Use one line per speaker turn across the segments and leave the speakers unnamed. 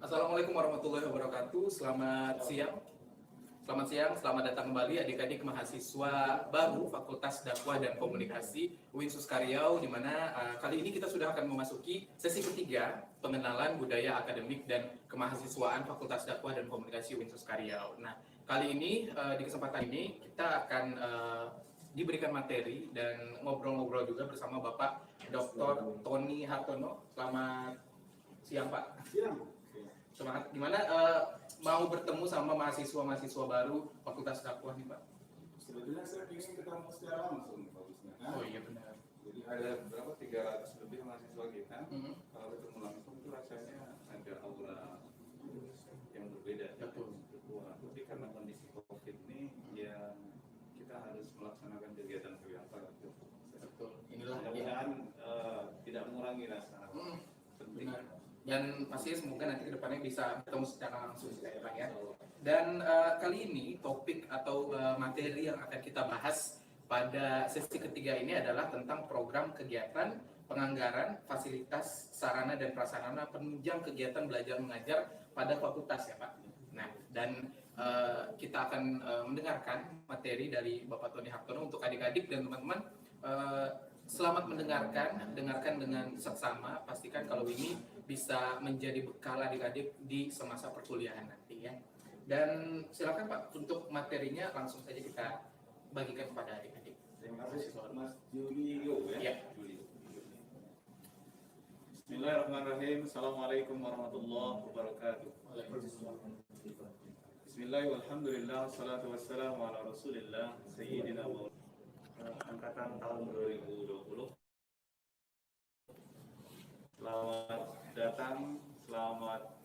Assalamualaikum warahmatullahi wabarakatuh. Selamat siang. Selamat datang kembali adik-adik mahasiswa baru Fakultas Dakwah dan Komunikasi UIN Suskaryau, di mana kali ini kita sudah akan memasuki sesi ketiga pengenalan budaya akademik dan kemahasiswaan Fakultas Dakwah dan Komunikasi UIN Suskaryau. Nah, kali ini di kesempatan ini kita akan diberikan materi dan ngobrol-ngobrol juga bersama Bapak Dr. Tony Hartono. Selamat siang, Pak. Semangat. Gimana mau bertemu sama mahasiswa baru Fakultas Dakwah nih, Pak?
Sebetulnya saya ingin ketemu secara langsung, bagusnya.
Oh iya benar.
Jadi ada berapa 300 lebih mahasiswa kita. Kalau ketemu langsung itu rasanya ada aura yang berbeda.
Betul.
Tapi karena kondisi COVID ini, ya kita harus melaksanakan kegiatan-kegiatan itu.
Betul. Inilah
mudah-mudahan tidak mengurangi rasa penting.
Dan pasti semoga nanti kedepannya bisa ketemu secara langsung ya, Pak ya. Dan kali ini topik atau materi yang akan kita bahas pada sesi ketiga ini adalah tentang program kegiatan penganggaran fasilitas sarana dan prasarana penunjang kegiatan belajar mengajar pada fakultas ya, Pak. Nah, dan kita akan mendengarkan materi dari Bapak Tony Hartono untuk adik-adik dan teman-teman. Selamat dengarkan dengan seksama. Pastikan kalau ini bisa menjadi bekal adik-adik di semasa perkuliahan nanti ya. Dan silakan Pak, untuk materinya langsung saja kita bagikan kepada adik-adik.
Terima kasih Mas Julio
ya.
Bismillahirrahmanirrahim. Assalamualaikum warahmatullahi wabarakatuh. Bismillahirrahmanirrahim. Alhamdulillah. Wassalatu wassalamu ala rasulillah Sayyidina angkatan tahun 2020. Selamat datang, selamat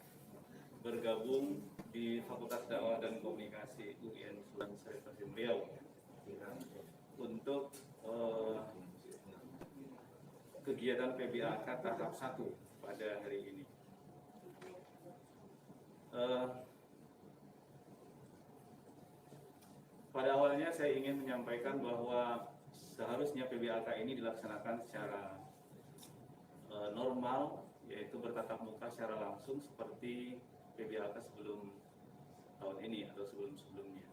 bergabung di Fakultas Dakwah dan Komunikasi UIN Sulianti Riau untuk kegiatan PBAK tahap 1 pada hari ini. Pada awalnya saya ingin menyampaikan bahwa seharusnya PBAK ini dilaksanakan secara normal, yaitu bertatap muka secara langsung seperti PBAK sebelum tahun ini atau sebelum-sebelumnya.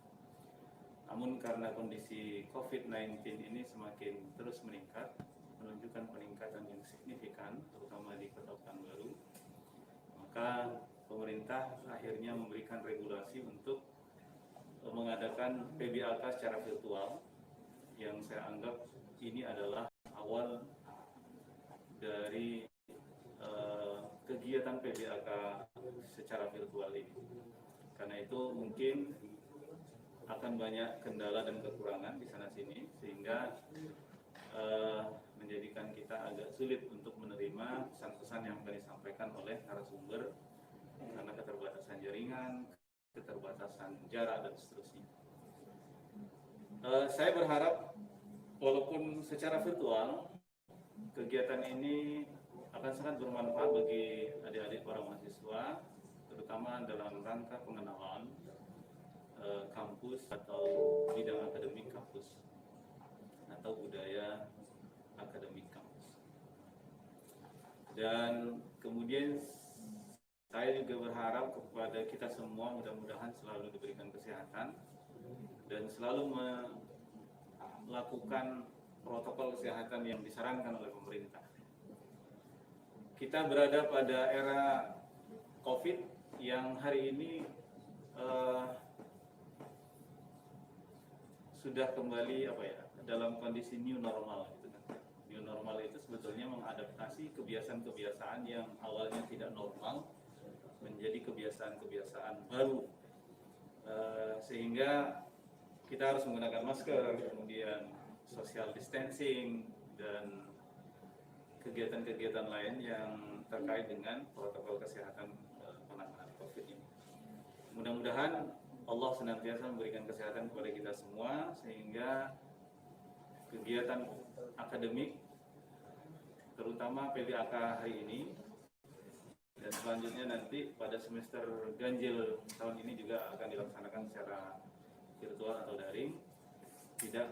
Namun karena kondisi COVID-19 ini semakin terus meningkat, menunjukkan peningkatan yang signifikan, terutama di Kota Pekanbaru, maka pemerintah akhirnya memberikan regulasi untuk mengadakan PBAK secara virtual, yang saya anggap ini adalah awal dari kegiatan PBAK secara virtual ini. Karena itu mungkin akan banyak kendala dan kekurangan di sana sini, sehingga menjadikan kita agak sulit untuk menerima pesan-pesan yang akan disampaikan oleh narasumber karena keterbatasan jaringan, keterbatasan jarak dan seterusnya. Saya berharap walaupun secara virtual kegiatan ini akan sangat bermanfaat bagi adik-adik para mahasiswa, terutama dalam rangka pengenalan kampus atau bidang akademik kampus atau budaya akademik kampus. Dan kemudian saya juga berharap kepada kita semua mudah-mudahan selalu diberikan kesehatan dan selalu melakukan protokol kesehatan yang disarankan oleh pemerintah. Kita berada pada era COVID yang hari ini sudah kembali dalam kondisi new normal gitu kan. New normal itu sebetulnya mengadaptasi kebiasaan-kebiasaan yang awalnya tidak normal menjadi kebiasaan-kebiasaan baru, sehingga kita harus menggunakan masker, kemudian social distancing dan kegiatan-kegiatan lain yang terkait dengan protokol kesehatan penanganan COVID ini. Mudah-mudahan Allah senantiasa memberikan kesehatan kepada kita semua, sehingga kegiatan akademik terutama PBAK hari ini dan selanjutnya nanti pada semester ganjil tahun ini juga akan dilaksanakan secara virtual atau daring, tidak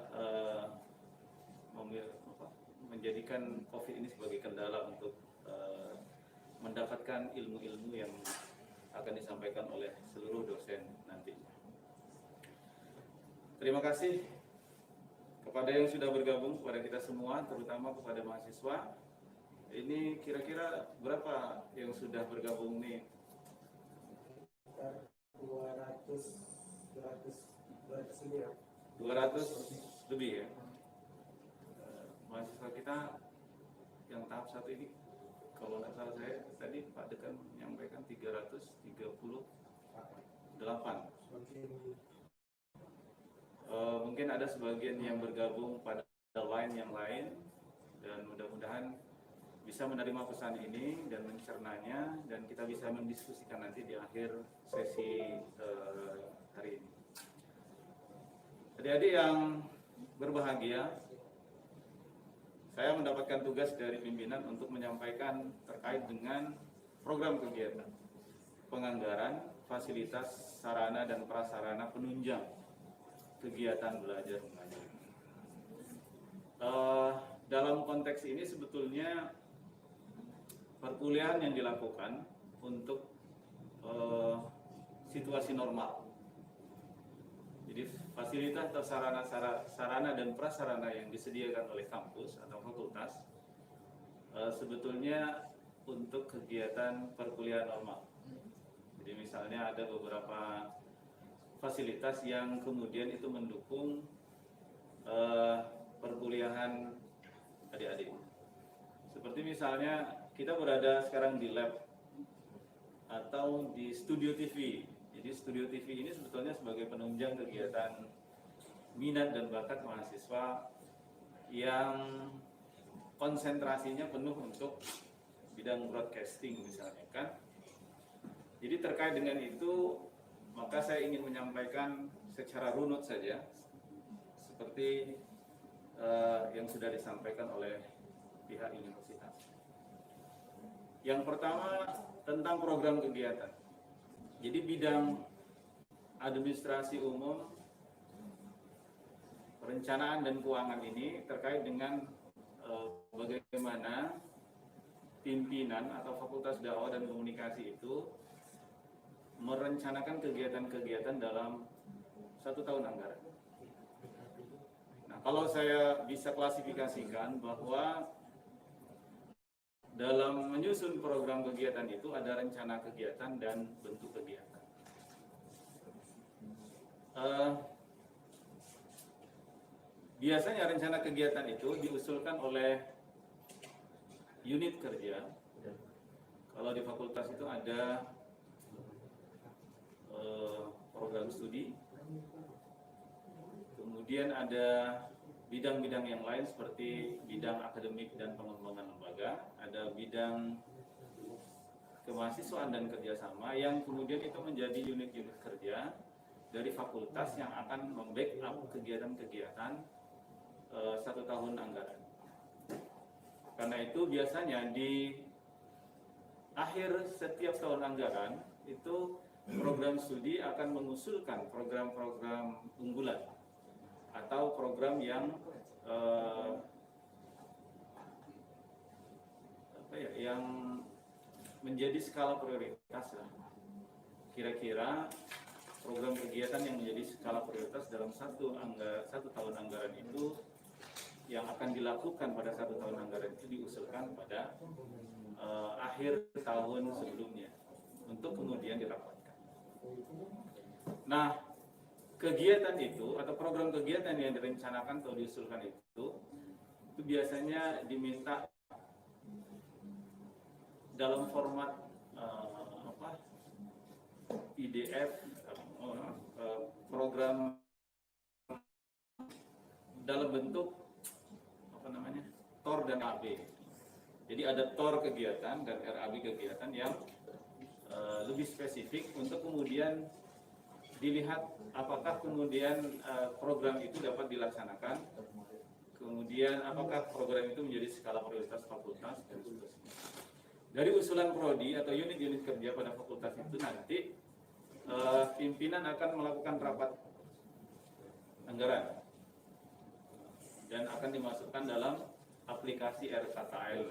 menjadikan COVID ini sebagai kendala untuk mendapatkan ilmu-ilmu yang akan disampaikan oleh seluruh dosen nanti. Terima kasih kepada yang sudah bergabung, kepada kita semua, terutama kepada mahasiswa. Ini kira-kira berapa yang sudah bergabung nih? 200 lebih ya. Mahasiswa kita yang tahap 1 ini, kalau nggak salah saya tadi Pak Dekan menyampaikan 338. Mungkin ada sebagian yang bergabung pada line yang lain, dan mudah-mudahan bisa menerima pesan ini dan mencernanya, dan kita bisa mendiskusikan nanti di akhir sesi hari ini. Adik-adik yang berbahagia, saya mendapatkan tugas dari pimpinan untuk menyampaikan terkait dengan program kegiatan, penganggaran, fasilitas, sarana dan prasarana penunjang kegiatan belajar mengajar. Dalam konteks ini sebetulnya perkuliahan yang dilakukan untuk situasi normal. Jadi fasilitas atau sarana dan prasarana yang disediakan oleh kampus atau fakultas sebetulnya untuk kegiatan perkuliahan normal. Jadi misalnya ada beberapa fasilitas yang kemudian itu mendukung perkuliahan adik-adik. Seperti misalnya kita berada sekarang di lab atau di studio TV. Jadi studio TV ini sebetulnya sebagai penunjang kegiatan minat dan bakat mahasiswa yang konsentrasinya penuh untuk bidang broadcasting misalnya kan. Jadi terkait dengan itu, maka saya ingin menyampaikan secara runut saja seperti yang sudah disampaikan oleh pihak universitas. Yang pertama tentang program kegiatan. Jadi bidang administrasi umum, perencanaan dan keuangan ini terkait dengan bagaimana pimpinan atau Fakultas Dakwah dan Komunikasi itu merencanakan kegiatan-kegiatan dalam 1 tahun anggaran. Nah, kalau saya bisa klasifikasikan bahwa dalam menyusun program kegiatan itu ada rencana kegiatan dan bentuk kegiatan. Biasanya rencana kegiatan itu diusulkan oleh unit kerja. Kalau di fakultas itu ada program studi, kemudian ada bidang-bidang yang lain seperti bidang akademik dan pengembangan lembaga, ada bidang kemahasiswaan dan kerjasama yang kemudian itu menjadi unit-unit kerja dari fakultas yang akan membackup kegiatan-kegiatan 1 tahun anggaran. Karena itu biasanya di akhir setiap tahun anggaran itu program studi akan mengusulkan program-program unggulan atau program yang yang menjadi skala prioritas lah. Kira-kira program kegiatan yang menjadi skala prioritas dalam satu tahun anggaran itu yang akan dilakukan pada 1 tahun anggaran itu diusulkan pada akhir tahun sebelumnya untuk kemudian dirapatkan. Nah, kegiatan itu atau program kegiatan yang direncanakan atau diusulkan itu biasanya diminta dalam format PDF, program dalam bentuk TOR dan RAB. Jadi ada TOR kegiatan dan RAB kegiatan yang lebih spesifik untuk kemudian dilihat apakah kemudian program itu dapat dilaksanakan, kemudian apakah program itu menjadi skala prioritas fakultas dan seterusnya. Dari usulan prodi atau unit-unit kerja pada fakultas itu nanti pimpinan akan melakukan rapat anggaran dan akan dimasukkan dalam aplikasi RKKL.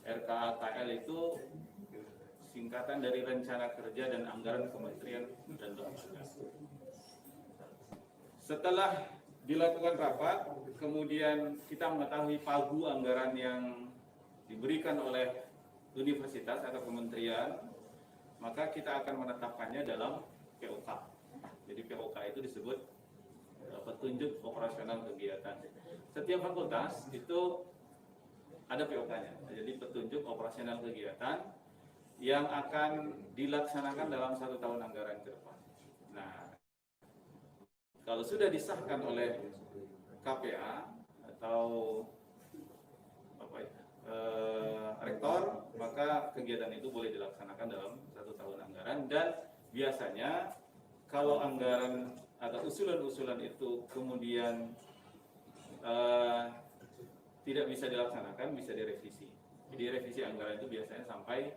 RKKL itu singkatan dari Rencana Kerja dan Anggaran Kementerian dan Lembaga. Setelah dilakukan rapat, kemudian kita mengetahui pagu anggaran yang diberikan oleh universitas atau kementerian, maka kita akan menetapkannya dalam POK. Jadi POK itu disebut petunjuk operasional kegiatan. Setiap fakultas itu ada POK-nya. Jadi petunjuk operasional kegiatan yang akan dilaksanakan dalam 1 tahun anggaran ke depan. Nah, kalau sudah disahkan oleh KPA atau rektor, maka kegiatan itu boleh dilaksanakan dalam 1 tahun anggaran. Dan biasanya kalau anggaran atau usulan-usulan itu kemudian tidak bisa dilaksanakan, bisa direvisi. Jadi revisi anggaran itu biasanya sampai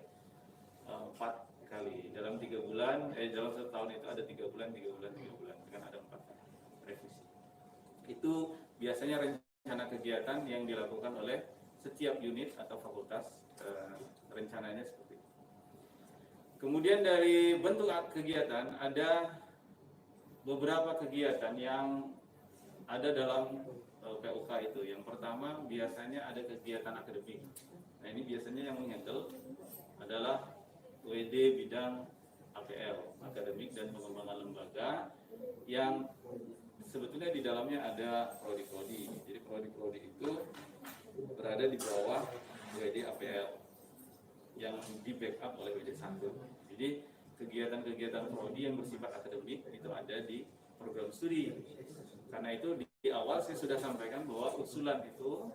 4 kali dalam 3 bulan. Dalam 1 tahun itu ada 3 bulan, 3 bulan, 3 bulan, kan ada 4 revisi. Itu biasanya rencana kegiatan yang dilakukan oleh setiap unit atau fakultas, rencananya seperti itu. Kemudian dari bentuk kegiatan ada beberapa kegiatan yang ada dalam POK itu. Yang pertama biasanya ada kegiatan akademik. Nah, ini biasanya yang menghandle adalah WD bidang APL, akademik dan pengembangan lembaga, yang sebetulnya di dalamnya ada prodi-prodi. Jadi prodi-prodi itu berada di bawah WD APL yang di backup oleh WD 1. Jadi kegiatan-kegiatan prodi yang bersifat akademik itu ada di program studi. Karena itu di awal saya sudah sampaikan bahwa usulan itu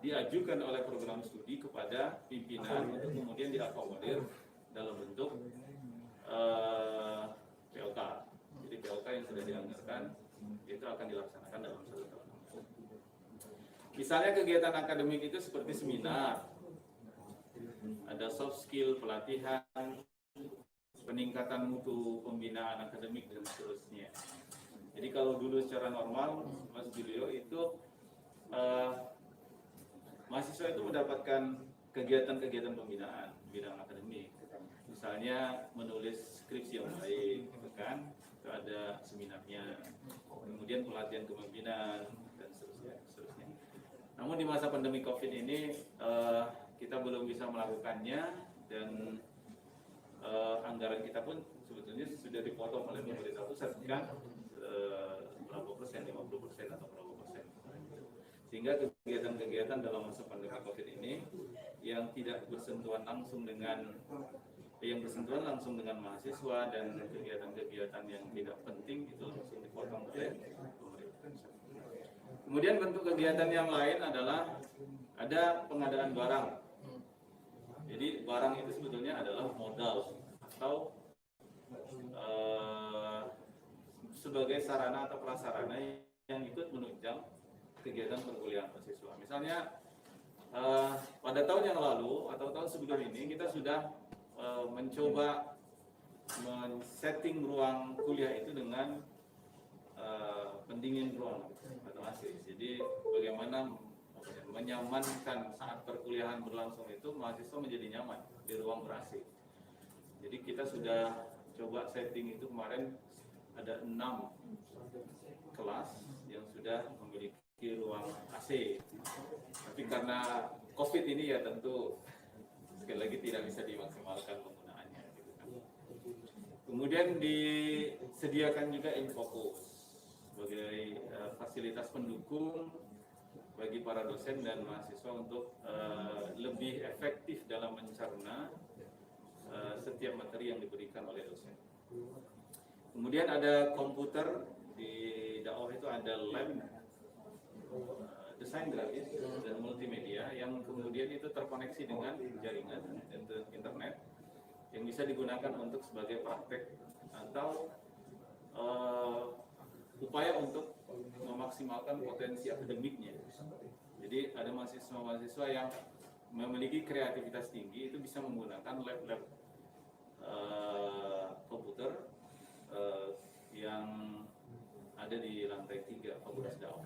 diajukan oleh program studi kepada pimpinan untuk kemudian diakomodir dalam bentuk POK. Jadi POK yang sudah dianggarkan itu akan dilaksanakan dalam 1 tahun. Misalnya kegiatan akademik itu seperti seminar, ada soft skill, pelatihan, peningkatan mutu pembinaan akademik dan seterusnya. Jadi kalau dulu secara normal, Mas Julio itu mahasiswa itu mendapatkan kegiatan-kegiatan pembinaan bidang akademik. Misalnya menulis skripsi yang baik, gitu kan? Itu ada seminarnya. Kemudian pelatihan kepemimpinan dan seterusnya. Namun di masa pandemi Covid ini kita belum bisa melakukannya, dan anggaran kita pun sebetulnya sudah dipotong oleh pemerintah pusat kan, berapa persen, 50% atau berapa persen. Sehingga kegiatan-kegiatan dalam masa pandemi Covid ini yang tidak bersentuhan langsung dengan mahasiswa dan kegiatan-kegiatan yang tidak penting itu langsung dipotong oleh pemerintah. Kemudian bentuk kegiatan yang lain adalah ada pengadaan barang. Jadi barang itu sebetulnya adalah modal atau sebagai sarana atau prasarana yang ikut menunjang kegiatan perkuliahan mahasiswa. Misalnya pada tahun yang lalu atau tahun sebelum ini kita sudah mencoba men-setting ruang kuliah itu dengan pendingin ruang atau AC. Jadi bagaimana menyamankan saat perkuliahan berlangsung itu mahasiswa menjadi nyaman di ruang ber-AC. Jadi kita sudah coba setting itu kemarin ada 6 kelas yang sudah memiliki ruang AC. Tapi karena COVID ini ya tentu sekali lagi tidak bisa dimaksimalkan penggunaannya. Gitu kan. Kemudian disediakan juga Infocus sebagai fasilitas pendukung bagi para dosen dan mahasiswa untuk lebih efektif dalam mencerna setiap materi yang diberikan oleh dosen. Kemudian ada komputer, di dakwah itu ada lab desain grafis dan multimedia yang kemudian itu terkoneksi dengan jaringan internet yang bisa digunakan untuk sebagai praktek atau upaya untuk memaksimalkan potensi akademiknya. Jadi ada mahasiswa-mahasiswa yang memiliki kreativitas tinggi itu bisa menggunakan lab-lab komputer yang ada di lantai 3 Fakultas Dakwah.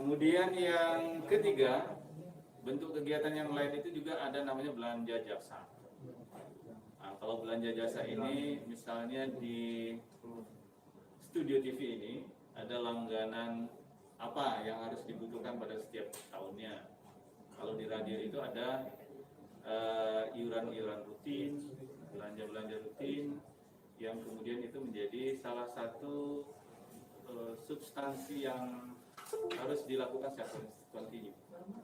Kemudian yang ketiga, bentuk kegiatan yang lain itu juga ada namanya belanja jasa. Nah, kalau belanja jasa ini misalnya di studio TV ini ada langganan apa yang harus dibutuhkan pada setiap tahunnya. Kalau di radio itu ada iuran-iuran rutin, belanja-belanja rutin yang kemudian itu menjadi salah satu substansi yang harus dilakukan secara kontinu.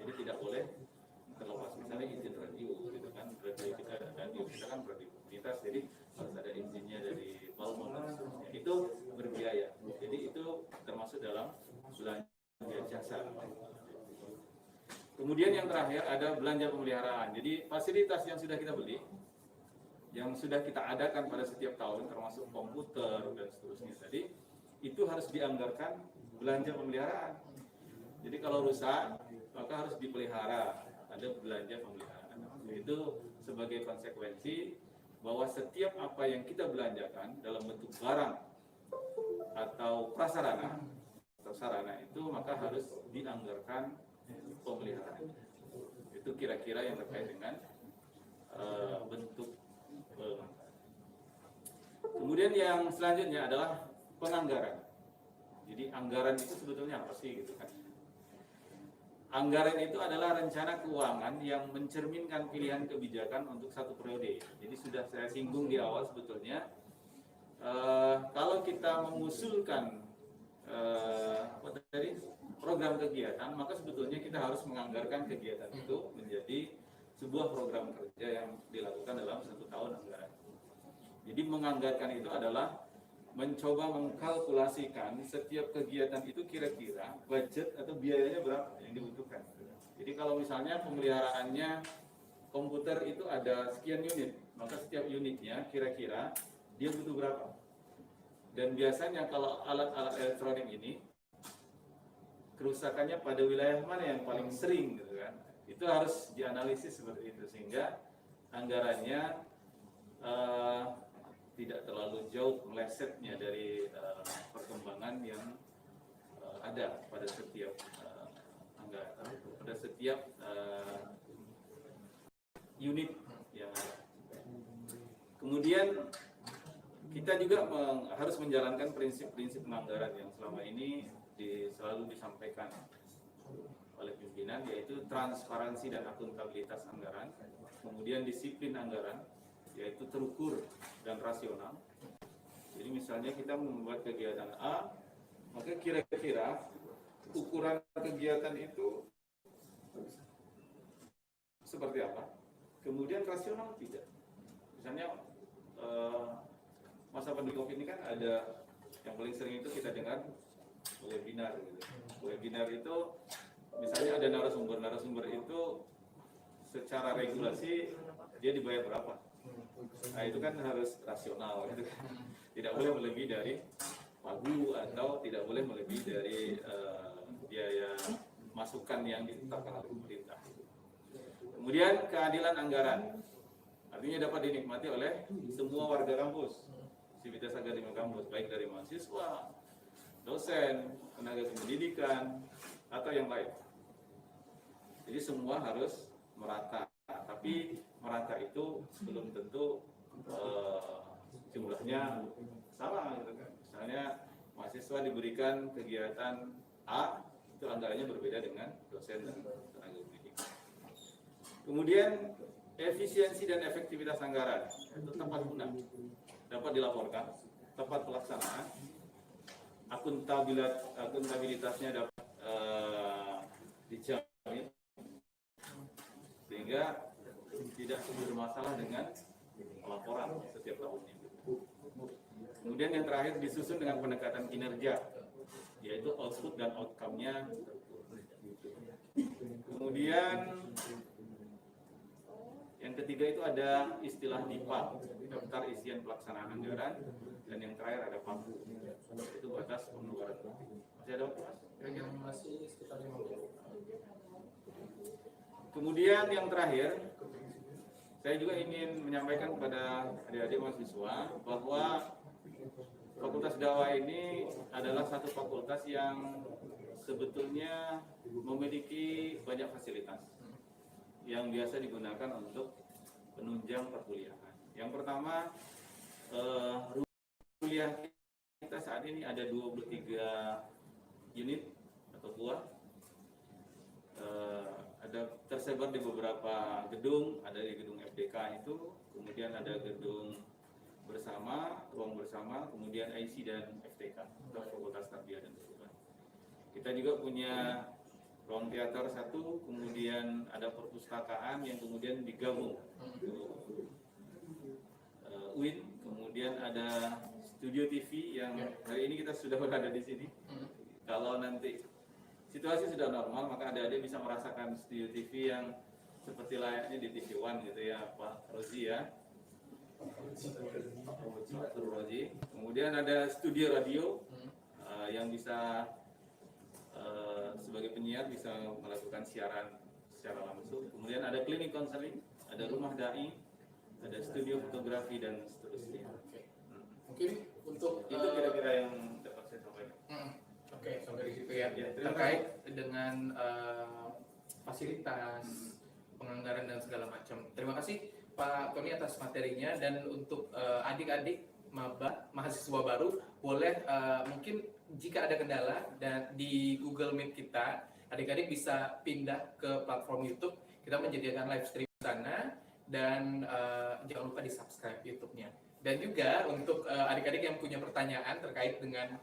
Jadi tidak boleh terlepas, misalnya izin radio gitu kan, radio kita kan radio komunitas, jadi harus ada izinnya dari Balmon dan seterusnya. Itu berbiaya. Jadi itu termasuk dalam belanja jasa. Kemudian yang terakhir ada belanja pemeliharaan. Jadi fasilitas yang sudah kita beli, yang sudah kita adakan pada setiap tahun, termasuk komputer dan seterusnya tadi, itu harus dianggarkan belanja pemeliharaan. Jadi kalau rusak, maka harus dipelihara, ada belanja pemeliharaan. Itu sebagai konsekuensi bahwa setiap apa yang kita belanjakan dalam bentuk barang atau prasarana atau sarana itu maka harus dianggarkan pemeliharaan. Itu kira-kira yang terkait dengan bentuk kemudian yang selanjutnya adalah penganggaran. Jadi anggaran itu sebetulnya apa sih gitu kan? Anggaran itu adalah rencana keuangan yang mencerminkan pilihan kebijakan untuk satu periode. Jadi sudah saya singgung di awal sebetulnya kalau kita mengusulkan program kegiatan, maka sebetulnya kita harus menganggarkan kegiatan itu menjadi sebuah program kerja yang dilakukan dalam satu tahun anggaran. Jadi menganggarkan itu adalah mencoba mengkalkulasikan setiap kegiatan itu kira-kira budget atau biayanya berapa yang dibutuhkan. Jadi kalau misalnya pemeliharaannya komputer itu ada sekian unit, maka setiap unitnya kira-kira dia butuh berapa. Dan biasanya kalau alat-alat elektronik ini kerusakannya pada wilayah mana yang paling sering gitu kan. Itu harus dianalisis seperti itu sehingga anggarannya tidak terlalu jauh melesetnya dari perkembangan yang ada pada setiap pada setiap unit yang ada. Kemudian kita juga harus menjalankan prinsip-prinsip penganggaran yang selama ini selalu disampaikan oleh pimpinan, yaitu transparansi dan akuntabilitas anggaran, kemudian disiplin anggaran, yaitu terukur dan rasional. Jadi misalnya kita membuat kegiatan A, maka kira-kira ukuran kegiatan itu seperti apa? Kemudian rasional tidak. Misalnya masa pandemi COVID ini kan ada yang paling sering itu kita dengar webinar gitu. Webinar itu misalnya ada narasumber itu secara regulasi dia dibayar berapa? Nah itu kan harus rasional gitu kan. Tidak boleh melebihi dari pagu atau tidak boleh melebihi dari biaya masukan yang ditetapkan oleh pemerintah. Kemudian keadilan anggaran, artinya dapat dinikmati oleh semua warga kampus, sivitas akademik kampus, baik dari mahasiswa, dosen, tenaga pendidikan, atau yang lain. Jadi semua harus merata, tapi merata itu belum tentu jumlahnya sama gitu kan. Misalnya mahasiswa diberikan kegiatan A, itu anggarannya berbeda dengan dosen dan tenaga pendidikan. Kemudian efisiensi dan efektivitas anggaran itu tepat guna, dapat dilaporkan, tepat pelaksanaan, akuntabilitasnya dapat dijamin sehingga tidak bermasalah dengan laporan setiap tahunnya. Kemudian yang terakhir disusun dengan pendekatan kinerja, yaitu output dan outcome-nya. Kemudian yang ketiga itu ada istilah DIPA, daftar isian pelaksanaan anggaran, dan yang terakhir ada PAMU, itu batas pengeluaran. Masih ada waktu mas? Kira-kira masih sekitar 5 menit. Kemudian yang terakhir, saya juga ingin menyampaikan kepada adik-adik mahasiswa bahwa Fakultas Dakwah ini adalah satu fakultas yang sebetulnya memiliki banyak fasilitas yang biasa digunakan untuk penunjang perkuliahan. Yang pertama, kuliah kita saat ini ada 23 unit atau buah, ada tersebar di beberapa gedung, ada di gedung FDK itu, kemudian ada gedung bersama, ruang bersama, kemudian IC dan FTK atau Fakultas Tarbiyah dan Tarbiah. Kita juga punya ruang teater satu, kemudian ada perpustakaan yang kemudian digabung UIN, kemudian ada studio TV yang hari ini kita sudah berada di sini. Kalau nanti situasi sudah normal, maka adik-adik bisa merasakan studio TV yang seperti layaknya di TV One gitu ya, Pak Rozi ya. Kemudian ada studio radio yang bisa sebagai penyiar bisa melakukan siaran secara langsung. Kemudian ada klinik konseling, ada rumah dai, ada studio fotografi dan seterusnya.
Mungkin untuk
Itu kira-kira yang dapat saya sampaikan.
Oke, sampai di situ ya.
Ya,
Terkait dengan fasilitas, penganggaran dan segala macam. Terima kasih Pak Tony atas materinya, dan untuk adik-adik maba mahasiswa baru boleh mungkin jika ada kendala dan di Google Meet kita, adik-adik bisa pindah ke platform YouTube. Kita menyediakan live stream di sana, dan jangan lupa di subscribe YouTube-nya. Dan juga untuk adik-adik yang punya pertanyaan terkait dengan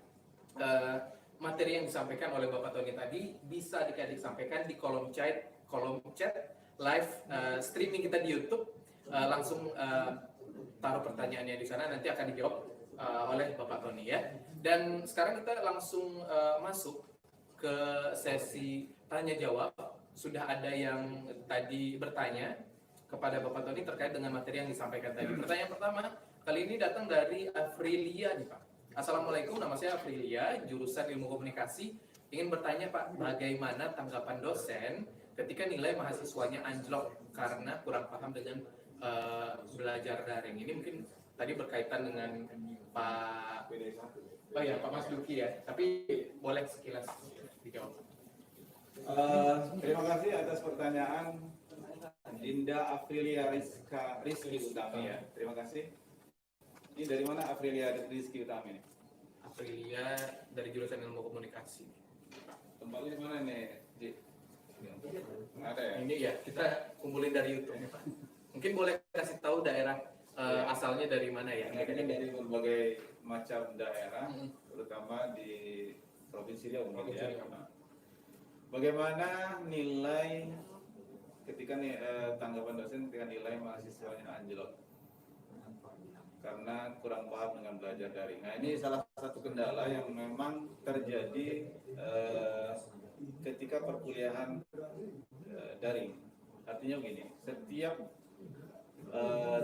materi yang disampaikan oleh Bapak Tony tadi, bisa adik-adik sampaikan di kolom chat live streaming kita di YouTube. Langsung taruh pertanyaannya di sana, nanti akan dijawab oleh Bapak Tony ya. Dan sekarang kita langsung masuk ke sesi tanya jawab. Sudah ada yang tadi bertanya kepada Bapak Tony terkait dengan materi yang disampaikan tadi. Pertanyaan pertama kali ini datang dari Afrilia nih Pak. Assalamualaikum, nama saya Afrilia, jurusan Ilmu Komunikasi. Ingin bertanya Pak, bagaimana tanggapan dosen ketika nilai mahasiswanya anjlok karena kurang paham dengan belajar daring? Ini mungkin tadi berkaitan dengan Pak Mas Duki ya, tapi boleh sekilas dijawab.
Terima kasih atas pertanyaan Dinda Afrilia Rizky Utami ya. Terima kasih. Ini dari mana Afrilia Rizky Utami ini?
Afrilia dari jurusan Ilmu Komunikasi.
Tempatnya di mana nih, Ji? Ada ya?
Ini ya, kita kumpulin dari YouTube nih, Pak. Mungkin boleh kasih tahu daerah asalnya dari mana ya?
Ini dari berbagai macam daerah, terutama di Provinsi Riau. Bagaimana nilai ketika tanggapan dosen ketika nilai mahasiswanya anjlok karena kurang paham dengan belajar daring? Nah, ini salah satu kendala yang memang terjadi ketika perkuliahan daring. Artinya begini, setiap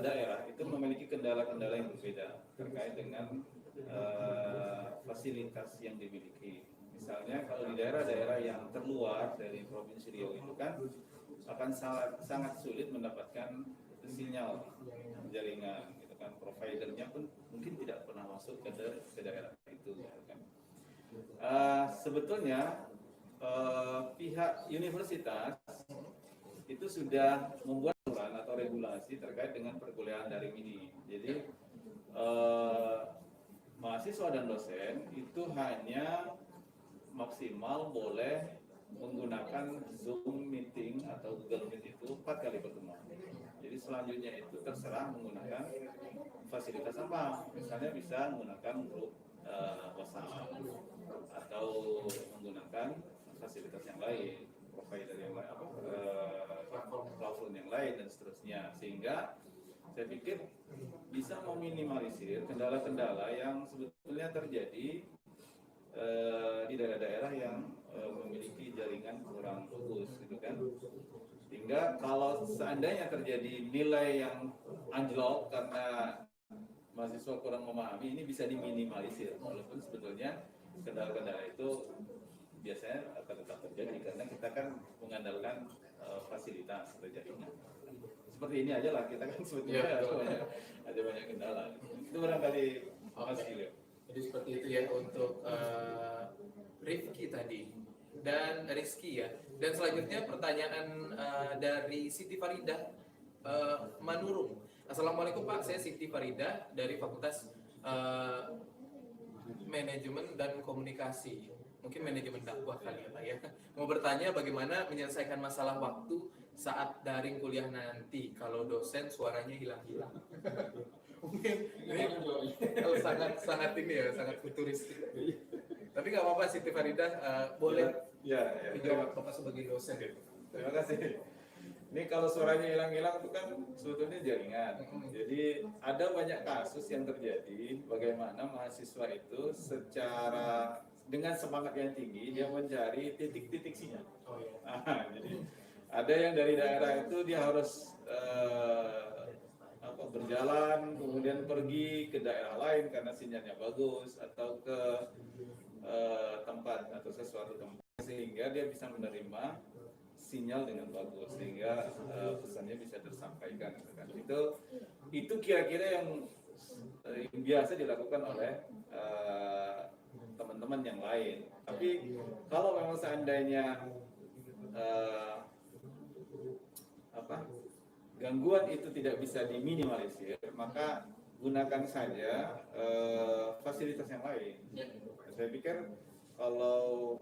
daerah itu memiliki kendala-kendala yang berbeda terkait dengan fasilitas yang dimiliki. Misalnya kalau di daerah-daerah yang terluar dari Provinsi Riau itu kan akan sangat sulit mendapatkan sinyal jaringan, gitu kan. Providernya pun mungkin tidak pernah masuk ke daerah itu, gitu kan. Sebetulnya pihak universitas itu sudah membuat aturan atau regulasi terkait dengan perkuliahan daring ini. Jadi mahasiswa dan dosen itu hanya maksimal boleh menggunakan Zoom meeting atau Google Meet itu 4 kali pertemuan. Jadi selanjutnya itu terserah menggunakan fasilitas apa. Misalnya bisa menggunakan grup WhatsApp atau menggunakan fasilitas yang lain, provider yang lain, platform yang lain dan seterusnya. Sehingga saya pikir bisa meminimalisir kendala-kendala yang sebetulnya terjadi di daerah-daerah yang memiliki jaringan kurang bagus, gitu kan. Sehingga kalau seandainya terjadi nilai yang anjlok karena mahasiswa kurang memahami, ini bisa diminimalisir. Walaupun sebetulnya kendala-kendala itu biasanya akan tetap terjadi karena kita kan mengandalkan fasilitas atau jaringan. Seperti ini aja lah, kita kan sebetulnya ada banyak kendala. Itu barangkali Mas Ilio.
Jadi seperti itu ya untuk Rifki tadi. dan Rizky ya. Dan selanjutnya pertanyaan dari Siti Farida Manurung. Assalamualaikum Pak, saya Siti Farida dari Fakultas Manajemen dan Komunikasi. Mungkin manajemen dakwah kali ya Pak ya. Mau bertanya bagaimana menyelesaikan masalah waktu saat daring kuliah nanti kalau dosen suaranya hilang-hilang. Mungkin ini sangat ini ya, sangat futuristik. Tapi nggak apa-apa Siti Farida, boleh dijawab Bapak sebagai dosen.
Terima kasih. Ini kalau suaranya hilang-hilang itu kan sebetulnya jaringan. Jadi ada banyak kasus yang terjadi bagaimana mahasiswa itu secara dengan semangat yang tinggi dia mencari titik-titik sinyal.
Oh, iya.
Jadi ada yang dari daerah itu dia harus berjalan kemudian pergi ke daerah lain karena sinyalnya bagus atau ke tempat atau sesuatu tempat sehingga dia bisa menerima sinyal dengan bagus sehingga pesannya bisa tersampaikan. Itu kira-kira yang biasa dilakukan oleh teman-teman yang lain. Tapi kalau memang seandainya gangguan itu tidak bisa diminimalisir, maka gunakan saja fasilitas yang lain. Saya pikir kalau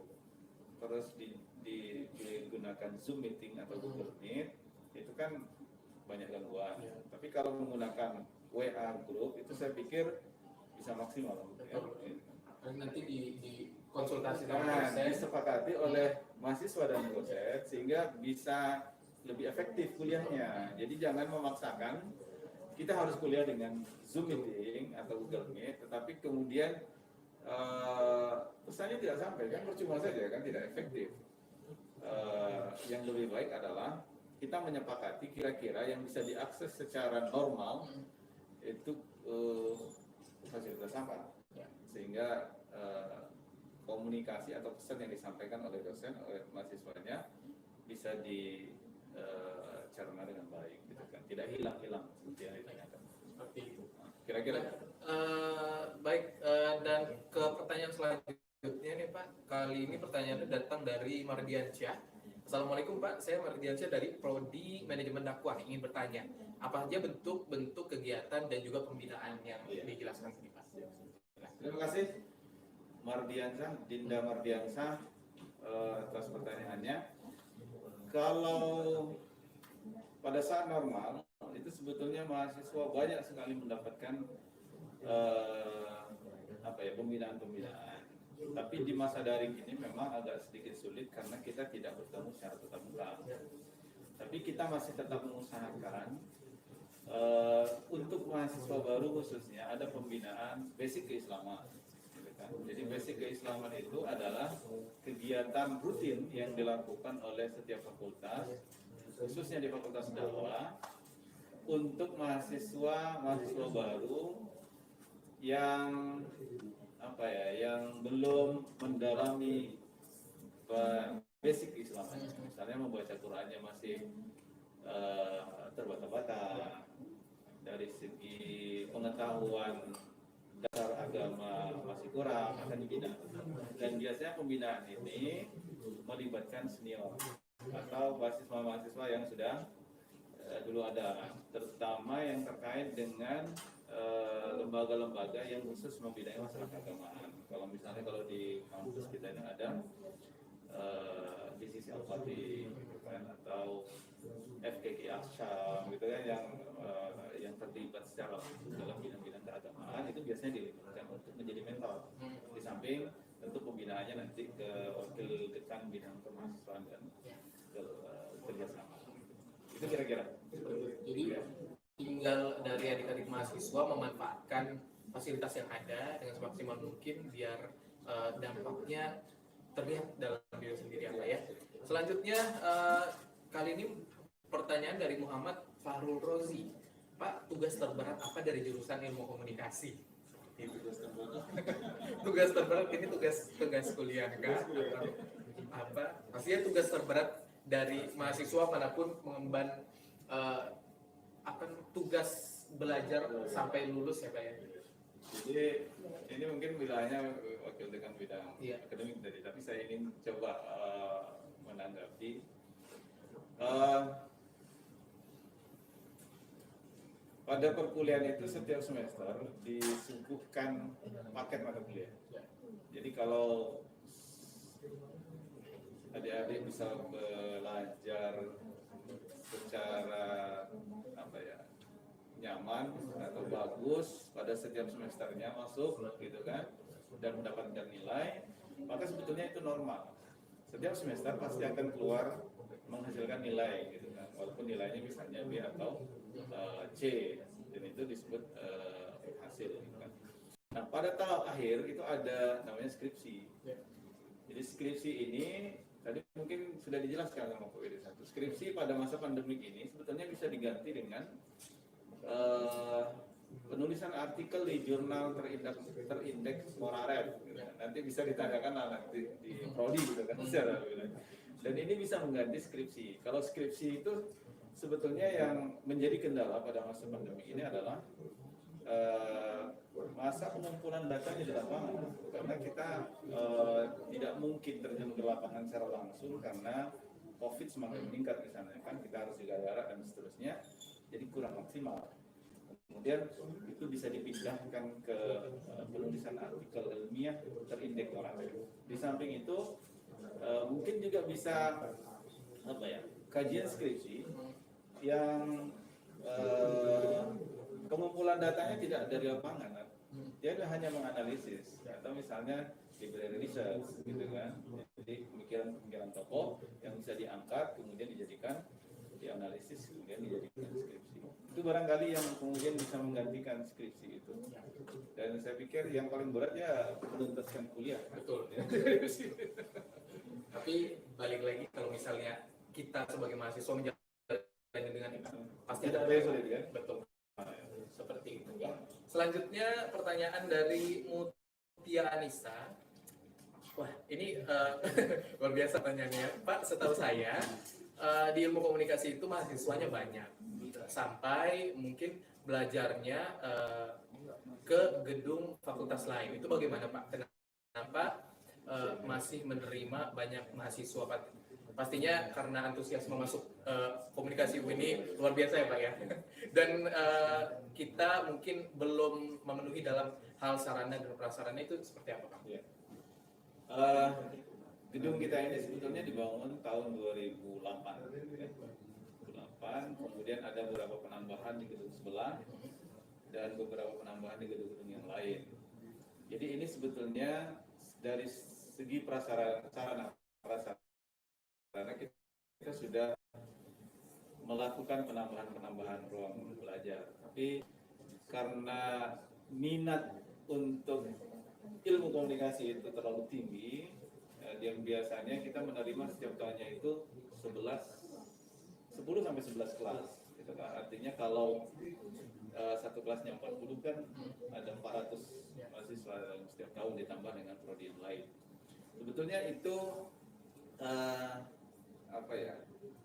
terus digunakan Zoom meeting atau Google Meet itu kan banyak gangguan. Tapi kalau menggunakan WA group itu saya pikir bisa maksimal.
Nanti dikonsultasikan
disepakati oleh mahasiswa dan dosen sehingga bisa lebih efektif kuliahnya. Jadi jangan memaksakan kita harus kuliah dengan Zoom meeting atau Google Meet, tetapi kemudian pesannya tidak sampai, kan percuma saja, kan tidak efektif. Yang lebih baik adalah kita menyepakati kira-kira yang bisa diakses secara normal itu fasilitas apa, sehingga komunikasi atau pesan yang disampaikan oleh dosen oleh mahasiswanya bisa dicerna dengan baik, gitu kan, tidak hilang-hilang seperti yang ditanyakan.
Seperti itu.
Kira-kira.
Baik, dan ke pertanyaan selanjutnya nih Pak. Kali ini pertanyaannya datang dari Mardiansyah. Assalamualaikum Pak, saya Mardiansyah dari Prodi Manajemen Dakwah. Ingin bertanya, apa saja bentuk-bentuk kegiatan dan juga pembinaan yang dijelaskan tadi Pak?
Terima kasih Mardiansyah, Dinda Mardiansyah atas pertanyaannya. Kalau pada saat normal itu sebetulnya mahasiswa banyak sekali mendapatkan pembinaan. Tapi di masa daring ini memang agak sedikit sulit karena kita tidak bertemu secara tatap muka. Tapi kita masih tetap mengusahakan untuk mahasiswa baru khususnya ada pembinaan basic keislaman. Jadi basic keislaman itu adalah kegiatan rutin yang dilakukan oleh setiap fakultas, khususnya di Fakultas Dakwah, untuk mahasiswa baru yang belum mendalami basic keislaman. Misalnya membaca Qurannya masih terbata-bata, dari segi pengetahuan dasar agama masih kurang, akan dibina. Dan biasanya pembinaan ini melibatkan senior atau mahasiswa yang sudah dulu ada, terutama yang terkait dengan lembaga-lembaga yang khusus membinai masalah keagamaan. Kalau di kampus kita ini ada BCC Al-Fatih atau FKK Asyam gitu kan, yang terlibat secara dalam bidang-bidang keagamaan, itu biasanya dilibatkan untuk menjadi mentor. Di samping tentu pembinaannya nanti ke wakil dekan bidang kemahasiswaan dan kerjasama. Itu kira-kira.
Jadi tinggal dari adik-adik mahasiswa memanfaatkan fasilitas yang ada dengan semaksimal mungkin biar dampaknya terlihat dalam diri sendiri apa ya. Selanjutnya kali ini pertanyaan dari Muhammad Fahrul Rozi. Pak, tugas terberat apa dari jurusan ilmu komunikasi? Tugas terberat ini tugas kuliah kah? Apa? Pastinya tugas terberat dari mahasiswa manapun mengemban tugas belajar sampai lulus ya Pak ya.
Jadi ini mungkin wilayahnya wakil dekan bidang
Iya.
akademik tadi, tapi saya ingin coba menanggapi. Pada perkuliahan itu setiap semester disuguhkan paket mata kuliah. Jadi kalau adik-adik bisa belajar secara apa ya, nyaman atau bagus pada setiap semesternya masuk gitu kan, dan mendapatkan nilai, maka sebetulnya itu normal. Setiap semester pasti akan keluar menghasilkan nilai gitu kan, walaupun nilainya misalnya B atau C, dan itu disebut hasil gitu kan. Nah, pada tahap akhir itu ada namanya skripsi. Jadi skripsi ini tadi mungkin sudah dijelaskan sama Pak Widi satu. Skripsi pada masa pandemik ini sebetulnya bisa diganti dengan penulisan artikel di jurnal terindeks Moraret. Gitu. Nanti bisa ditanyakan nanti di prodi gitu kan secara. Dan ini bisa mengganti skripsi. Kalau skripsi itu sebetulnya yang menjadi kendala pada masa pandemi ini adalah masa pengumpulan datanya di lapangan, karena kita tidak mungkin terjun ke lapangan secara langsung karena COVID semakin meningkat di sana kan, kita harus jaga jarak dan seterusnya, jadi kurang maksimal. Kemudian itu bisa dipindahkan ke penulisan artikel ilmiah terindeks Moraret. Di samping itu mungkin juga bisa apa ya, kajian skripsi yang pengumpulan datanya tidak dari lapangan, dia hanya menganalisis atau misalnya library research gitu kan. Jadi pemikiran tokoh yang bisa diangkat kemudian dijadikan dianalisis kemudian dijadikan skripsi. Itu barangkali yang kemudian bisa menggantikan skripsi itu. Dan saya pikir yang paling berat ya menuntaskan kuliah.
Betul. Tapi balik lagi, kalau misalnya kita sebagai mahasiswa menjalani dengan itu, pasti
Tidak ada yang sulit kan?
Betul. Seperti itu ya. Selanjutnya pertanyaan dari Mutia Anissa. Wah, ini luar biasa pertanyaannya, Pak. Setahu saya di ilmu komunikasi itu mahasiswanya banyak, sampai mungkin belajarnya ke gedung fakultas lain. Itu bagaimana, Pak? Kenapa masih menerima banyak mahasiswa, Pak? Pastinya karena antusiasme masuk komunikasi ini luar biasa ya, Pak ya. Dan kita mungkin belum memenuhi dalam hal sarana dan prasarana, itu seperti apa, Pak?
Ya. Gedung kita ini sebetulnya dibangun tahun 2008, ya. 2008, kemudian ada beberapa penambahan di gedung sebelah dan beberapa penambahan di gedung-gedung yang lain. Jadi ini sebetulnya dari segi sarana prasarana karena kita sudah melakukan penambahan ruang belajar, tapi karena minat untuk ilmu komunikasi itu terlalu tinggi, yang biasanya kita menerima setiap tahunnya itu 10 sampai 11 kelas gitu kan. Artinya kalau satu kelasnya 40 kan ada 400 mahasiswa dalam setiap tahun, ditambah dengan prodi yang lain. Sebetulnya itu apa ya,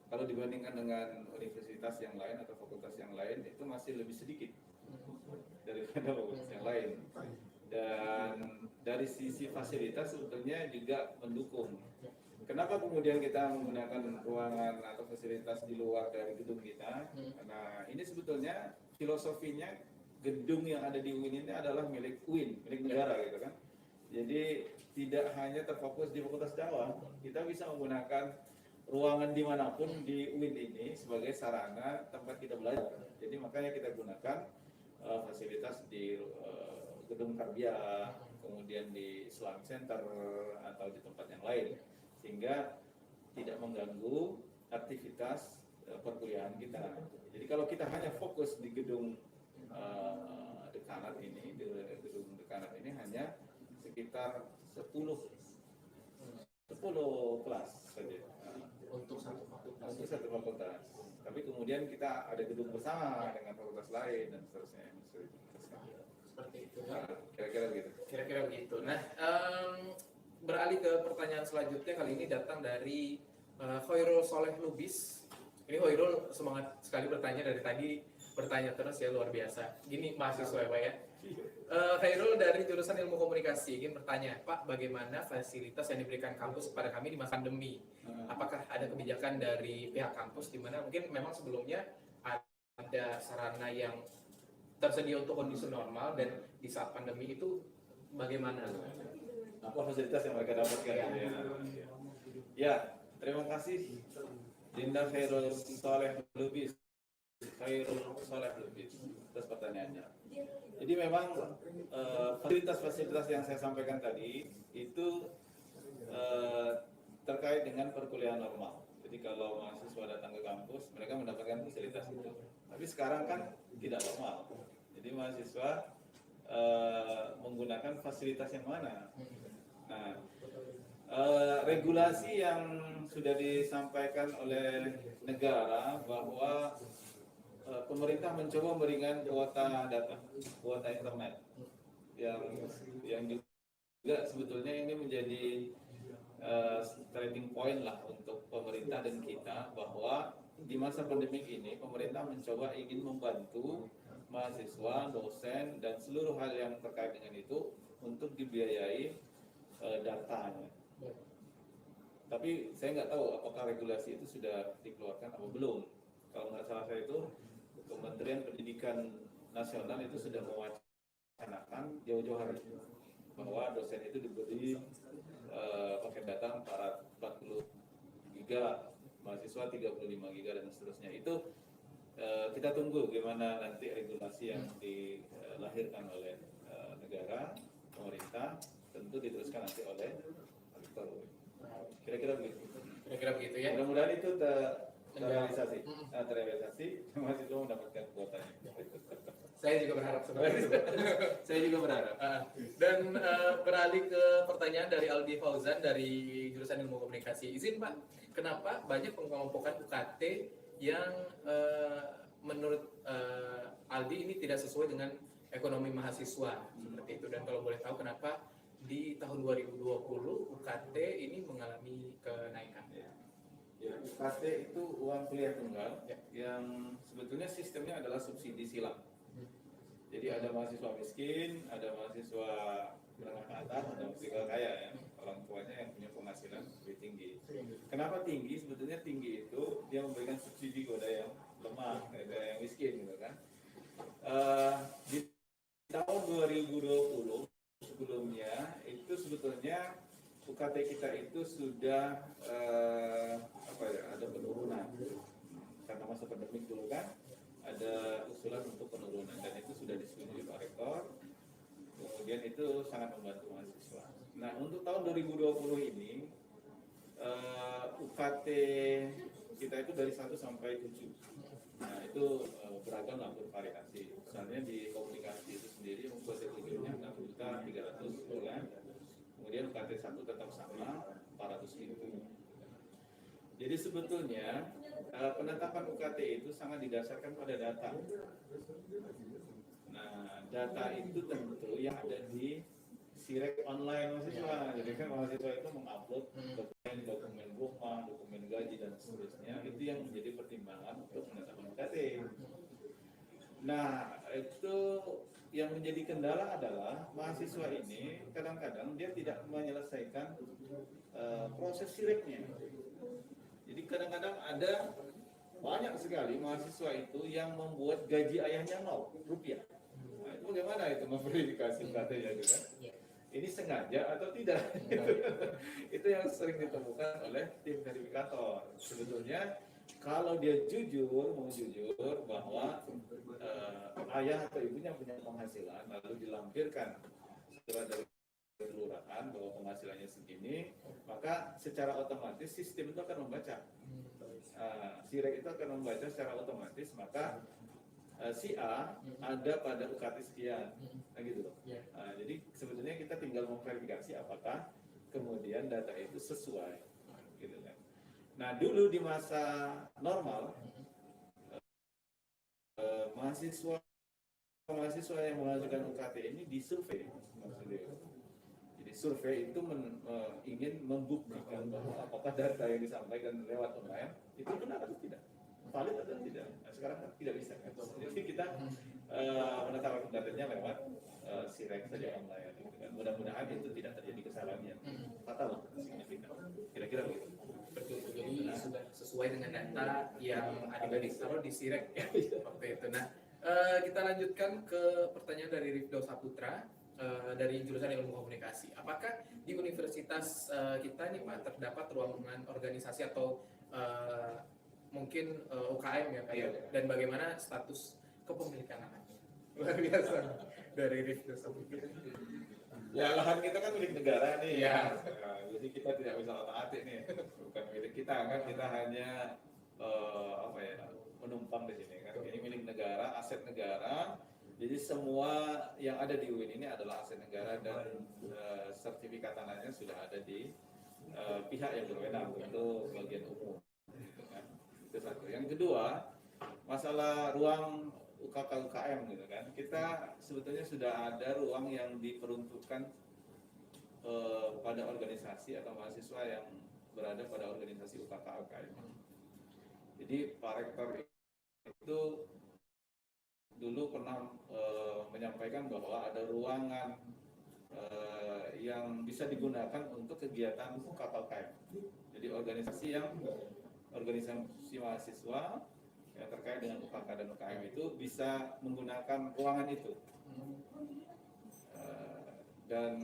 kalau dibandingkan dengan universitas yang lain atau fakultas yang lain itu masih lebih sedikit daripada fakultas yang lain. Dan dari sisi fasilitas sebetulnya juga mendukung. Kenapa kemudian kita menggunakan ruangan atau fasilitas di luar dari gedung kita? Karena ini sebetulnya filosofinya gedung yang ada di UIN ini adalah milik UIN, milik negara gitu kan. Jadi tidak hanya terfokus di Fakultas Jawa, kita bisa menggunakan ruangan dimanapun di UIN ini sebagai sarana tempat kita belajar. Jadi makanya kita gunakan fasilitas di gedung Tarbiyah, kemudian di Islamic Center atau di tempat yang lain, sehingga tidak mengganggu aktivitas perkuliahan kita. Jadi kalau kita hanya fokus di gedung dekanat ini, di gedung dekanat ini hanya sekitar 10 kelas saja
Untuk satu
fakultas. Tapi kemudian kita ada gedung bersama dengan fakultas lain dan seterusnya.
Seperti itu.
Kira-kira begitu.
Kira-kira begitu. Nah, beralih ke pertanyaan selanjutnya, kali ini datang dari Khairul Soleh Lubis. Ini Khairul semangat sekali bertanya dari tadi, bertanya terus ya, luar biasa. Gini mahasiswa ya Pak ya. Khairul dari jurusan Ilmu Komunikasi ingin bertanya, Pak, bagaimana fasilitas yang diberikan kampus kepada kami di masa pandemi? Apakah ada kebijakan dari pihak kampus di mana mungkin memang sebelumnya ada sarana yang tersedia untuk kondisi normal dan di saat pandemi itu bagaimana?
Apa fasilitas yang mereka dapatkan? Ya, terima kasih Dinda Khairul Soleh Lubis. Atas pertanyaannya. Jadi memang fasilitas-fasilitas yang saya sampaikan tadi itu terkait dengan perkuliahan normal. Jadi kalau mahasiswa datang ke kampus, mereka mendapatkan fasilitas itu. Tapi sekarang kan tidak normal. Jadi mahasiswa menggunakan fasilitas yang mana? Nah, regulasi yang sudah disampaikan oleh negara bahwa pemerintah mencoba memberikan kuota data, kuota internet, yang juga sebetulnya ini menjadi starting point lah untuk pemerintah dan kita, bahwa di masa pandemik ini pemerintah mencoba ingin membantu mahasiswa, dosen, dan seluruh hal yang terkait dengan itu untuk dibiayai datanya. Tapi saya nggak tahu apakah regulasi itu sudah dikeluarkan atau belum. Kalau nggak salah saya itu Kementerian Pendidikan Nasional itu sudah mewacanakan jauh-jauh hari bahwa dosen itu diberi paket data 40 giga, mahasiswa 35 giga dan seterusnya. Itu kita tunggu gimana nanti regulasi yang dilahirkan oleh negara, pemerintah, tentu diteruskan nanti oleh rektor. Kira-kira begitu.
Kira-kira begitu ya.
Mudah-mudahan itu terrealisasi, mahasiswa mendapatkan kuotanya.
Saya juga berharap seperti itu. Saya juga berharap. Dan beralih ke pertanyaan dari Aldi Fauzan dari jurusan Ilmu Komunikasi. Izin Pak, kenapa banyak pengelompokan UKT yang menurut Aldi ini tidak sesuai dengan ekonomi mahasiswa seperti itu, dan kalau boleh tahu kenapa di tahun 2020 UKT ini mengalami kenaikan?
Ya, UKT itu uang kuliah tunggal yang sebetulnya sistemnya adalah subsidi silang. Jadi ada mahasiswa miskin, ada mahasiswa menengah ke atas, ada mahasiswa kaya ya, orang tuanya yang punya penghasilan lebih tinggi. Kenapa tinggi? Sebetulnya tinggi itu dia memberikan subsidi kepada yang lemah, kepada yang miskin gitu kan. Di tahun 2020 sebelumnya itu sebetulnya UKT kita itu sudah ada penurunan karena masa pandemik dulu kan, ada usulan untuk penurunan dan itu sudah disetujui Pak Rektor. Kemudian itu sangat membantu mahasiswa. Nah untuk tahun 2020 ini UKT kita itu dari 1 sampai 7. Nah itu beragam lah, bervariasi. Misalnya di komunikasi itu sendiri UKT 7-nya 6.300.000 bulan. Kemudian UKT 1 tetap sama 400.000. Jadi sebetulnya penetapan UKT itu sangat didasarkan pada data. Nah, data itu tentu yang ada di Sirek online mahasiswa. Jadi kan mahasiswa itu mengupload dokumen rumah, dokumen gaji dan seterusnya. Itu yang menjadi pertimbangan untuk penetapan UKT. Nah, itu yang menjadi kendala adalah mahasiswa ini kadang-kadang dia tidak menyelesaikan proses sireknya. Jadi kadang-kadang ada banyak sekali mahasiswa itu yang membuat gaji ayahnya Rp0. Nah, itu bagaimana itu memverifikasi UKT-nya gitu kan? Ini sengaja atau tidak? Itu yang sering ditemukan oleh tim verifikator. Sebetulnya kalau dia mau jujur bahwa ayah atau ibunya punya penghasilan, lalu dilampirkan surat dari kelurahan bahwa penghasilannya segini, maka secara otomatis sistem itu akan membaca. Sirek itu akan membaca secara otomatis, maka si A ada pada UKT sekian, nah gitu loh. Jadi sebetulnya kita tinggal memverifikasi apakah kemudian data itu sesuai, gitu kan. Nah dulu di masa normal mahasiswa yang mengajukan UKT ini disurvei, maksudnya. Jadi survei itu ingin membuktikan bahwa apakah data yang disampaikan lewat online itu benar atau tidak. valid atau tidak. Nah, sekarang kan tidak bisa kan. Jadi kita menetapkan datanya lewat Sirek saja online gitu kan. Mudah-mudahan itu tidak terjadi kesalahan yang fatal signifikan. Kira-kira begitu.
Betul, jadi sudah sesuai dengan data yang ada ditaruh di Sirek ya waktu itu. Nah, kita lanjutkan ke pertanyaan dari Rifdo Saputra dari jurusan Ilmu Komunikasi. Apakah di universitas kita nih Pak terdapat ruangan organisasi atau mungkin UKM ya Pak ya? Dan bagaimana status kepemilikan lahannya? Luar biasa dari Rifdo Saputra.
Ya lahan kita kan milik negara nih.
Ya.
Nah, jadi kita tidak bisa otak-atik nih. Bukan milik kita kan, kita hanya menumpang di sini kan. Ini milik negara, aset negara. Jadi semua yang ada di UIN ini adalah aset negara dan sertifikat tanahnya sudah ada di pihak yang berwenang, itu bagian umum. Gitu kan. Itu satu. Yang kedua, masalah ruang UKK UKM gitu kan, kita sebetulnya sudah ada ruang yang diperuntukkan pada organisasi atau mahasiswa yang berada pada organisasi UKK UKM. Jadi Pak Rektor itu dulu pernah menyampaikan bahwa ada ruangan yang bisa digunakan untuk kegiatan UKK UKM. Jadi organisasi mahasiswa yang terkait dengan UKK dan UKM itu bisa menggunakan ruangan itu, dan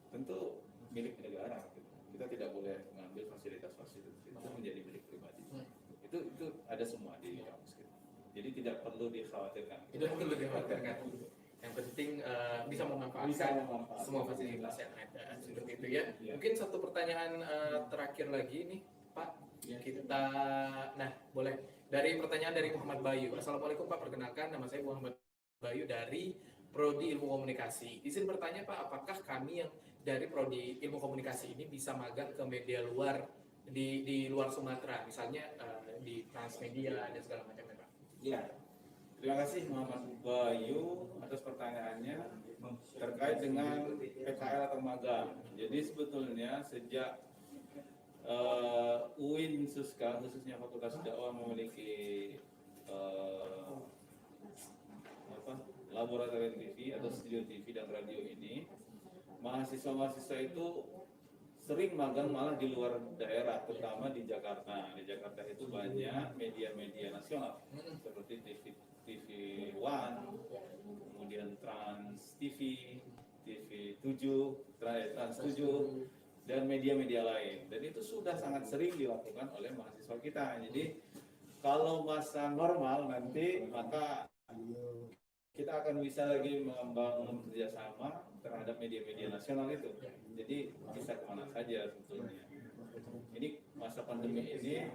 tentu milik negara. Kita tidak boleh mengambil fasilitas-fasilitas itu menjadi milik pribadi. Itu ada semua di kampus kita. Jadi tidak perlu dikhawatirkan.
Tidak perlu dikhawatirkan. Yang penting bisa memanfaatkan semua fasilitas yang ada seperti itu ya. Mungkin satu pertanyaan terakhir lagi nih Pak. Kita, nah boleh dari pertanyaan dari Muhammad Bayu. Assalamualaikum Pak, perkenalkan nama saya Muhammad Bayu dari Prodi Ilmu Komunikasi. Izin bertanya Pak, apakah kami yang dari Prodi Ilmu Komunikasi ini bisa magang ke media luar di luar Sumatera, misalnya di Transmedia dan segala macamnya Pak?
Ya, terima kasih Muhammad Bayu atas pertanyaannya terkait dengan PKL atau magang. Jadi sebetulnya sejak UIN Suska, khususnya Fakultas Dakwah memiliki laboratorium TV atau studio TV dan radio ini, mahasiswa-mahasiswa itu sering magang malah di luar daerah, terutama di Jakarta. Di Jakarta itu banyak media-media nasional seperti TV One, kemudian Trans TV, TV 7, Trans 7, dan media-media lain. Dan itu sudah sangat sering dilakukan oleh mahasiswa kita. Jadi kalau masa normal nanti, maka kita akan bisa lagi membangun kerjasama terhadap media-media nasional itu. Jadi bisa kemana saja sebetulnya. Ini masa pandemi ini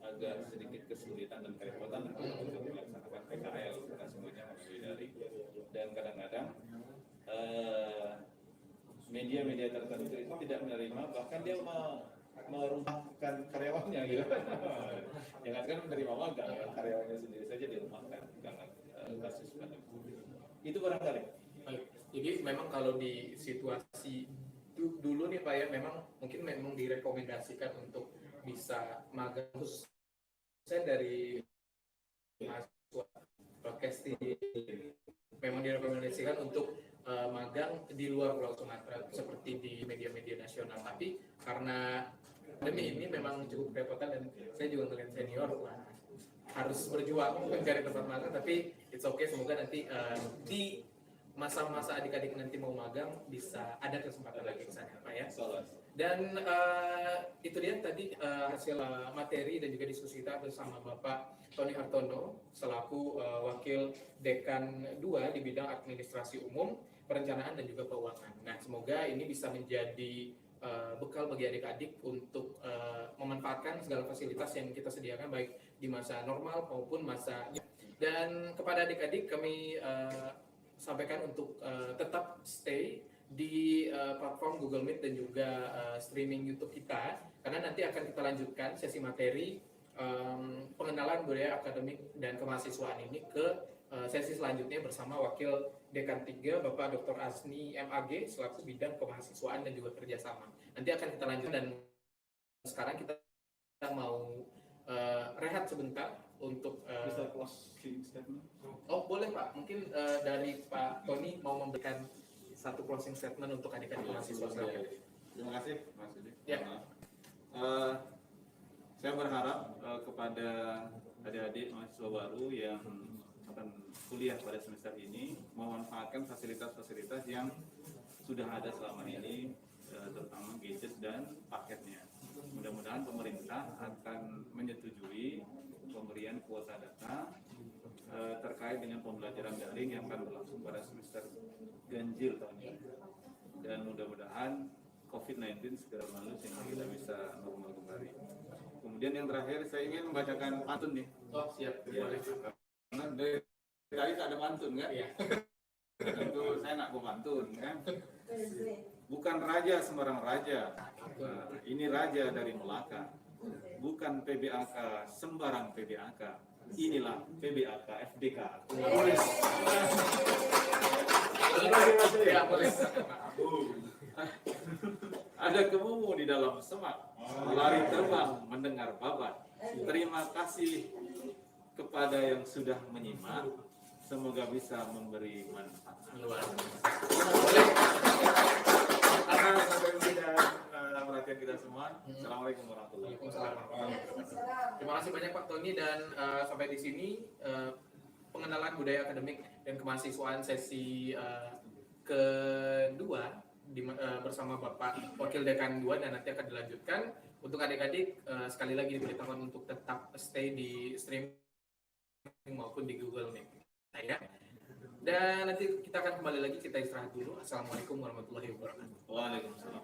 agak sedikit kesulitan dan kerepotan untuk melaksanakan PKL karena semuanya masih dari, dan kadang-kadang media-media tertentu itu tidak menerima, bahkan dia merumahkan karyawannya gitu. Jangan kan menerima magang, karyawannya sendiri saja dirumahkan karena kasus pandemi. Itu barangkali.
Jadi memang kalau di situasi dulu nih Pak ya, memang direkomendasikan untuk bisa magang khususnya dari mahasiswa broadcasting, memang direkomendasikan untuk magang di luar Pulau Sumatera seperti di media-media nasional. Tapi karena pandemi ini memang cukup kerepotan dan saya juga ngeliat senior harus berjuang mencari tempat magang, tapi it's okay, semoga nanti di masa-masa adik-adik nanti mau magang bisa ada kesempatan lagi ke sana Pak ya. Dan itu dia tadi hasil materi dan juga diskusi kita bersama Bapak Tony Hartono selaku Wakil Dekan 2 di bidang Administrasi Umum, Perencanaan dan juga Keuangan. Nah, semoga ini bisa menjadi bekal bagi adik-adik untuk memanfaatkan segala fasilitas yang kita sediakan baik di masa normal maupun masa. Dan kepada adik-adik kami sampaikan untuk tetap stay di platform Google Meet dan juga streaming YouTube kita, karena nanti akan kita lanjutkan sesi materi pengenalan budaya akademik dan kemahasiswaan ini ke sesi selanjutnya bersama Wakil Dekan 3 Bapak Dr. Asni MAG selaku bidang kemahasiswaan dan juga kerjasama. Nanti akan kita lanjut, dan sekarang kita mau rehat sebentar untuk
Bisa closing statement?
oh boleh Pak, mungkin dari Pak Tony mau memberikan satu closing statement untuk adik-adik mahasiswa sekalian.
Terima kasih Mas Yudi.
Ya.
Saya berharap kepada adik-adik mahasiswa baru yang akan kuliah pada semester ini memanfaatkan fasilitas-fasilitas yang sudah ada selama ini, terutama gadget dan paketnya. Mudah-mudahan pemerintah akan menyetujui pemberian kuota data terkait dengan pembelajaran daring yang akan berlangsung pada semester ganjil tahun ini. Dan mudah-mudahan COVID-19 segera lalu sehingga kita bisa normal kembali. Kemudian yang terakhir saya ingin membacakan pantun nih.
Oh siap,
Ya,
boleh.
karena dari tadi tak ada pantun kan?
Iya.
Tentu saya nak go pantun kan. Bukan raja sembarang raja. Nah, ini raja dari Melaka. Bukan PBAK sembarang PBAK. Inilah PBAK FDK.
Ya, boleh.
Ada kemumu di dalam semak, lari terbang mendengar babat. Terima kasih kepada yang sudah menyimak. Semoga bisa memberi manfaat.
Luar.
Karena sampai ini dan perhatian kita semua. Assalamualaikum warahmatullahi wabarakatuh.
Waalaikumsalam. Terima kasih banyak Pak Tony dan sampai di sini pengenalan budaya akademik dan kemahasiswaan sesi kedua bersama Bapak Wakil Dekan 2 dan nanti akan dilanjutkan. Untuk adik-adik sekali lagi diberitahukan untuk tetap stay di streaming maupun di Google Meet. Ya. Dan nanti kita akan kembali lagi, kita istirahat dulu. Assalamualaikum warahmatullahi wabarakatuh.
Waalaikumsalam.